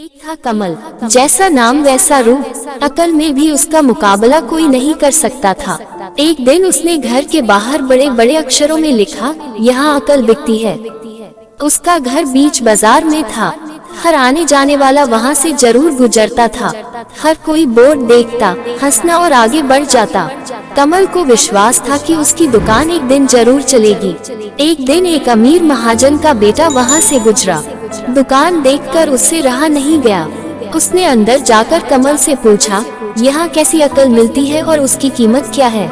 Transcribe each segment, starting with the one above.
एक था कमल, जैसा नाम वैसा रूप, अकल में भी उसका मुकाबला कोई नहीं कर सकता था। एक दिन उसने घर के बाहर बड़े बड़े अक्षरों में लिखा, यहाँ अकल बिकती है। उसका घर बीच बाजार में था। हर आने जाने वाला वहाँ से जरूर गुजरता था। हर कोई बोर्ड देखता, हंसना और आगे बढ़ जाता। कमल को विश्वास था कि उसकी दुकान एक दिन जरूर चलेगी। एक दिन एक अमीर महाजन का बेटा वहाँ से गुजरा। दुकान देखकर उससे रहा नहीं गया। उसने अंदर जाकर कमल से पूछा, यहाँ कैसी अकल मिलती है और उसकी कीमत क्या है?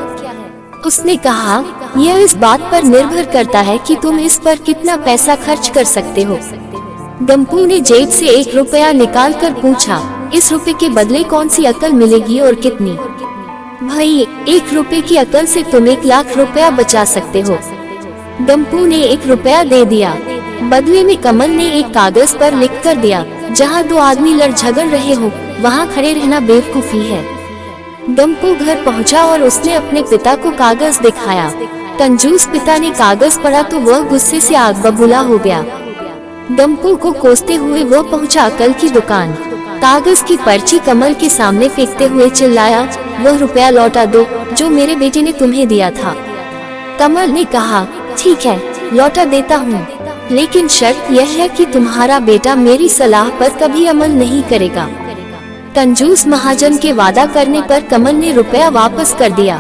उसने कहा, यह इस बात पर निर्भर करता है कि तुम इस पर कितना पैसा खर्च कर सकते हो। गंपू ने जेब से 1 रुपया निकाल कर पूछा, इस रुपए के बदले कौन सी अकल मिलेगी और कितनी? भाई, 1 रुपए की अकल से तुम 1 लाख रुपया बचा सकते हो। गंपू ने 1 रुपया दे दिया। बदले में कमल ने एक कागज पर लिख कर दिया, जहाँ 2 आदमी लड़ झगड़ रहे हो, वहाँ खड़े रहना बेवकूफी है। गंपू घर पहुँचा और उसने अपने पिता को कागज दिखाया। कंजूस पिता ने कागज पढ़ा तो वह गुस्से से आग बबूला हो गया। गंपू को कोसते हुए वह पहुँचा अकल की दुकान। कागज की पर्ची कमल के सामने फेंकते हुए चिल्लाया, वह रुपया लौटा दो जो मेरे बेटे ने तुम्हें दिया था। कमल ने कहा, ठीक है, लौटा देता हूँ, लेकिन शर्त यह है कि तुम्हारा बेटा मेरी सलाह पर कभी अमल नहीं करेगा। कंजूस महाजन के वादा करने पर कमल ने रुपया वापस कर दिया।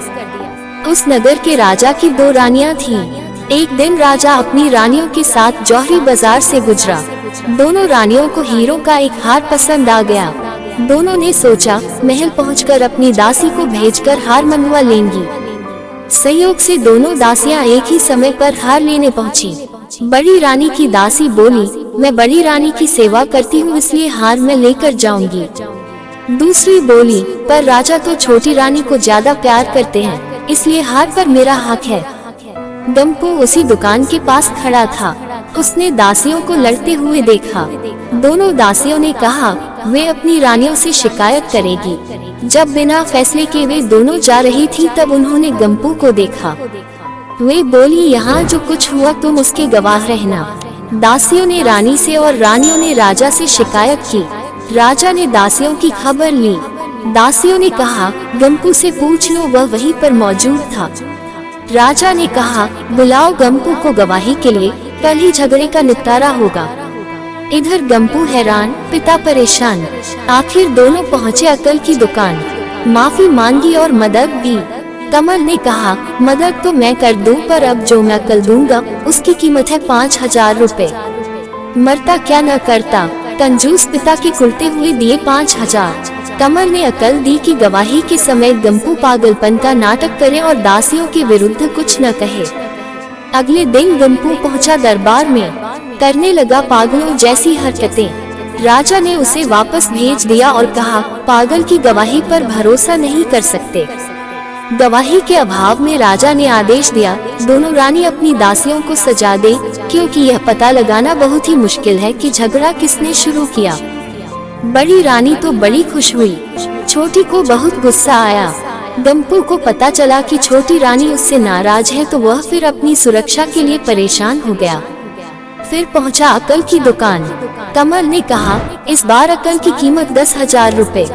उस नगर के राजा की 2 रानियां थीं। एक दिन राजा अपनी रानियों के साथ जौहरी बाजार से गुजरा। दोनों रानियों को हीरो का एक हार पसंद आ गया। दोनों ने सोचा, महल पहुंचकर अपनी दासी को भेजकर हार मंगवा लेंगी। संयोग से दोनों दासियां एक ही समय पर हार लेने पहुंची। बड़ी रानी की दासी बोली, मैं बड़ी रानी की सेवा करती हूँ, इसलिए हार मैं लेकर जाऊंगी। दूसरी बोली, पर राजा तो छोटी रानी को ज्यादा प्यार करते हैं, इसलिए हार पर मेरा हक है। गंपू उसी दुकान के पास खड़ा था। उसने दासियों को लड़ते हुए देखा। दोनों दासियों ने कहा, वे अपनी रानियों से शिकायत करेगी। जब बिना फैसले के वे दोनों जा रही थी, तब उन्होंने गंपू को देखा। वे बोली, यहाँ जो कुछ हुआ तुम उसके गवाह रहना। दासियों ने रानी से और रानियों ने राजा से शिकायत की। राजा ने दासियों की खबर ली। दासियों ने कहा, गंपू से पूछ लो, वह वहीं पर मौजूद था। राजा ने कहा, बुलाओ गंपू को गवाही के लिए, कल ही झगड़े का निपटारा होगा। इधर गंपू हैरान, पिता परेशान। आखिर दोनों पहुँचे अकल की दुकान। माफी मांगी और मदद भी। कमल ने कहा, मदद तो मैं कर दूं, पर अब जो मैं अकल दूंगा उसकी कीमत है 5000 रुपए। मरता क्या न करता। कंजूस पिता के कुलते हुए दिए 5000। कमल ने अकल दी कि गवाही के समय गंपू पागलपन का नाटक करे और दासियों के विरुद्ध कुछ न कहे। अगले दिन गंपू पहुंचा दरबार में, करने लगा पागलों जैसी हरकतें। राजा ने उसे वापस भेज दिया और कहा, पागल की गवाही पर भरोसा नहीं कर सकते। गवाही के अभाव में राजा ने आदेश दिया, दोनों रानी अपनी दासियों को सजा दे, क्योंकि यह पता लगाना बहुत ही मुश्किल है कि झगड़ा किसने शुरू किया। बड़ी रानी तो बड़ी खुश हुई, छोटी को बहुत गुस्सा आया। गंपू को पता चला कि छोटी रानी उससे नाराज है, तो वह फिर अपनी सुरक्षा के लिए परेशान हो गया। फिर पहुंचा अकल की दुकान। कमल ने कहा, इस बार अकल की कीमत 10,000 रुपए।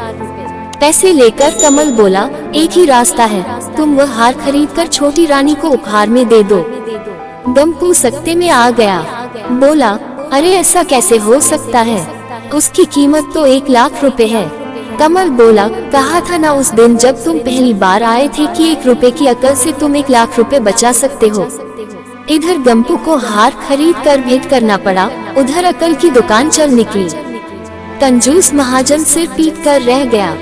पैसे लेकर कमल बोला, एक ही रास्ता है, तुम वह हार खरीदकर छोटी रानी को उपहार में दे दो। गंपू सख्ते में आ गया। बोला, अरे ऐसा कैसे हो सकता है, उसकी कीमत तो 1 लाख रुपए है। कमल बोला, कहा था ना उस दिन जब तुम पहली बार आए थे कि 1 रुपए की अकल से तुम 1 लाख रुपए बचा सकते हो। इधर गंपू को हार खरीद कर भेंट करना पड़ा, उधर अकल की दुकान चल निकली। कंजूस महाजन सिर पीट कर रह गया।